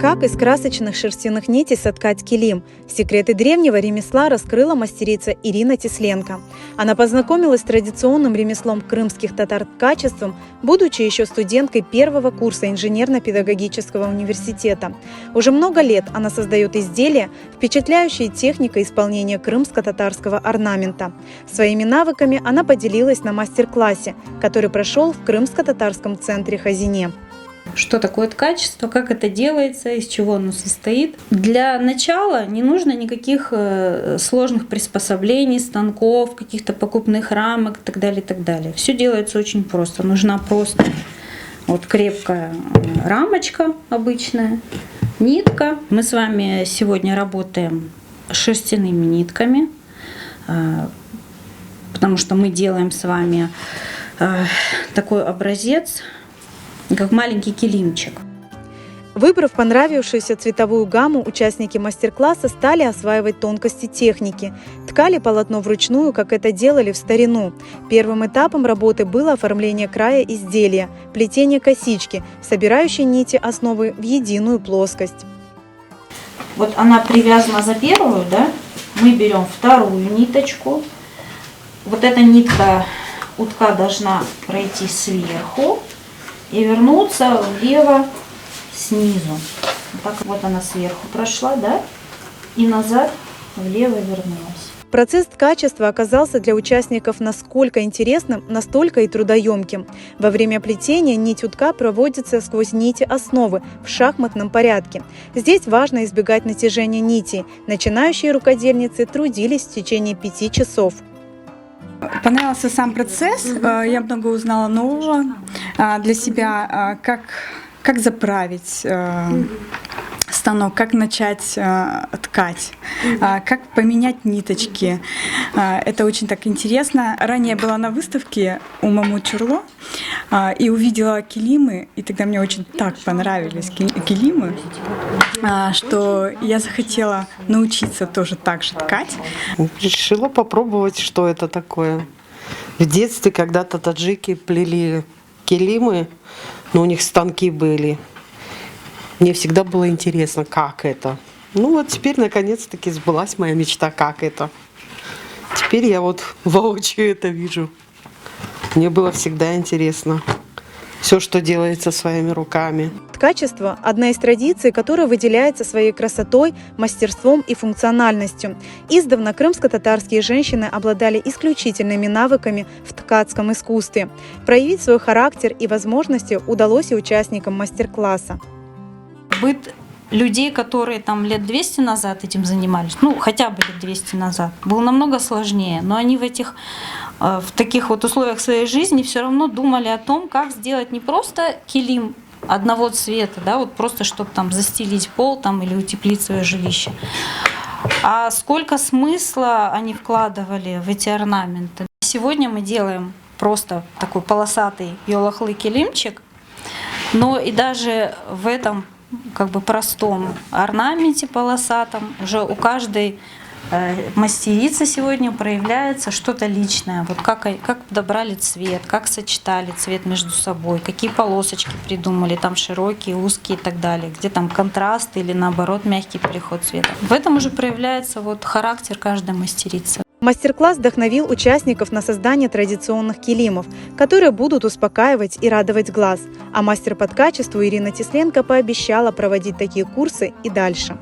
Как из красочных шерстяных нитей соткать килим? Секреты древнего ремесла раскрыла мастерица Ирина Тесленко. Она познакомилась с традиционным ремеслом крымских татар ткачеством, будучи еще студенткой первого курса инженерно-педагогического университета. Уже много лет она создает изделия, впечатляющие техникой исполнения крымско-татарского орнамента. Своими навыками она поделилась на мастер-классе, который прошел в крымско-татарском центре Хазине. Что такое ткачество, как это делается, из чего оно состоит. Для начала не нужно никаких сложных приспособлений, станков, каких-то покупных рамок и так далее, и так далее. Все делается очень просто. Нужна просто крепкая рамочка обычная, нитка. Мы с вами сегодня работаем с шерстяными нитками, потому что мы делаем с вами такой образец, как маленький килимчик. Выбрав понравившуюся цветовую гамму, участники мастер-класса стали осваивать тонкости техники. Ткали полотно вручную, как это делали в старину. Первым этапом работы было оформление края изделия, плетение косички, собирающей нити основы в единую плоскость. Вот она привязана за первую, да? Мы берем вторую ниточку. Вот эта нитка утка должна пройти сверху и вернуться влево снизу. Так вот она сверху прошла, да? И назад влево вернулась. Процесс ткачества оказался для участников насколько интересным, настолько и трудоемким. Во время плетения нить утка проводится сквозь нити основы в шахматном порядке. Здесь важно избегать натяжения нитей. Начинающие рукодельницы трудились в течение 5 часов. Понравился сам процесс, я много узнала нового для себя, как заправить станок, как начать ткать, как поменять ниточки. Это очень так интересно. Ранее я была на выставке у Мамут Чурло и увидела килимы, и тогда мне очень так понравились килимы, что я захотела научиться тоже так же ткать. Решила попробовать, что это такое. В детстве когда-то таджики плели килимы, но у них станки были. Мне всегда было интересно, как это. Ну вот теперь наконец-таки сбылась моя мечта, как это. Теперь я воочию это вижу. Мне было всегда интересно все, что делается своими руками. Ткачество – одна из традиций, которая выделяется своей красотой, мастерством и функциональностью. Издавна крымско-татарские женщины обладали исключительными навыками в ткацком искусстве. Проявить свой характер и возможности удалось и участникам мастер-класса. Быт людей, которые там лет 200 назад этим занимались, хотя бы лет 200 назад, был намного сложнее, но они в таких условиях своей жизни все равно думали о том, как сделать не просто килим одного цвета, да, просто чтобы там застелить пол или утеплить свое жилище, а сколько смысла они вкладывали в эти орнаменты. Сегодня мы делаем просто такой полосатый йолахлы килимчик, но и даже в этом простом орнаменте полосатом уже у каждой мастерицы сегодня проявляется что-то личное. Как подобрали цвет, как сочетали цвет между собой, какие полосочки придумали, там широкие, узкие и так далее, где там контраст или наоборот мягкий переход цвета. В этом уже проявляется характер каждой мастерицы. Мастер-класс вдохновил участников на создание традиционных килимов, которые будут успокаивать и радовать глаз. А мастер по ткачеству Ирина Тесленко пообещала проводить такие курсы и дальше.